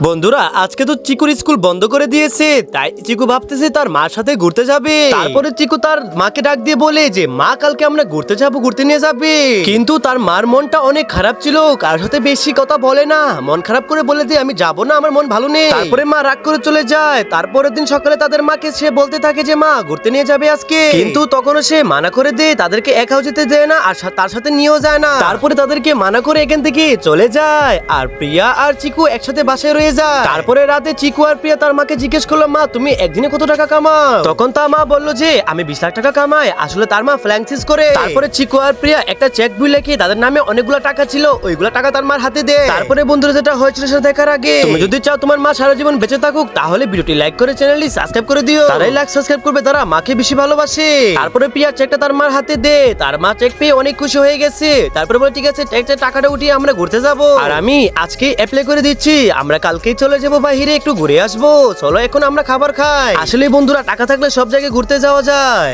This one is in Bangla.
বন্ধুরা আজকে তো চিকুর স্কুল বন্ধ করে দিয়েছে, তাই চিকু ভাবতেছে তার মার সাথে ঘুরতে যাবে। তারপরে চিকু তার মাকে ডাক দিয়ে বলে যে মা কালকে আমরা ঘুরতে যাবো, ঘুরতে নিয়ে যাবে। কিন্তু তার মার মনটা অনেক খারাপ ছিল, কার সাথে বেশি কথা বলে না, মন খারাপ করে বলে যে আমি যাবো না, আমার মন ভালো নেই। তারপরে মা রাগ করে চলে যায়। তারপরের দিন সকালে তাদের মাকে সে বলতে থাকে যে মা ঘুরতে নিয়ে যাবে আজকে, কিন্তু তখনও সে মানা করে দেয়, তাদেরকে একাও যেতে দেয় না আর তার সাথে নিয়েও যায় না। তারপরে তাদেরকে মানা করে এখান থেকে চলে যায় আর প্রিয়া আর চিকু একসাথে বাসায় রয়ে যায়। তারপরে রাতে চিকু আর প্রিয়া তার মাকে জিজ্ঞেস করলো মা তুমি একদিনে কত টাকা কামাও? তখন তার মা বললো যে আমি 20 লাখ টাকা কামাই। আসলে তার মা ফ্র্যাঙ্কচিজ করে। তারপরে চিকু আর প্রিয়া একটা চেক বই লিখে তাদের নামে অনেকগুলো টাকা ছিল, ওইগুলো টাকা তার মার হাতে দেয়। তারপরে বন্ধুরা যেটা হয়েছিল সেটা দেখার আগে তুমি যদি চাও তোমার মা সারা জীবন বেঁচে থাকুক তাহলে ভিডিওটি লাইক করে চ্যানেলটি সাবস্ক্রাইব করে দিও। তারাই লাইক সাবস্ক্রাইব করবে তারা মাকে বেশি ভালোবাসে। তারপরে প্রিয়া চেকটা তার মার হাতে দেয়, তার মা চেক পেয়ে অনেক খুশি হয়ে গেছে। তারপরে বলে ঠিক আছে টাকাটা উঠিয়ে আমরা ঘুরতে যাবো, আর আমি আজকে অ্যাপ্লাই করে দিচ্ছি, আমরা কালকেই চলে যাবো বাইরে একটু ঘুরে আসবো। চলো এখন আমরা খাবার খাই। আসলে বন্ধুরা টাকা থাকলে সব জায়গায় ঘুরতে যাওয়া যায়।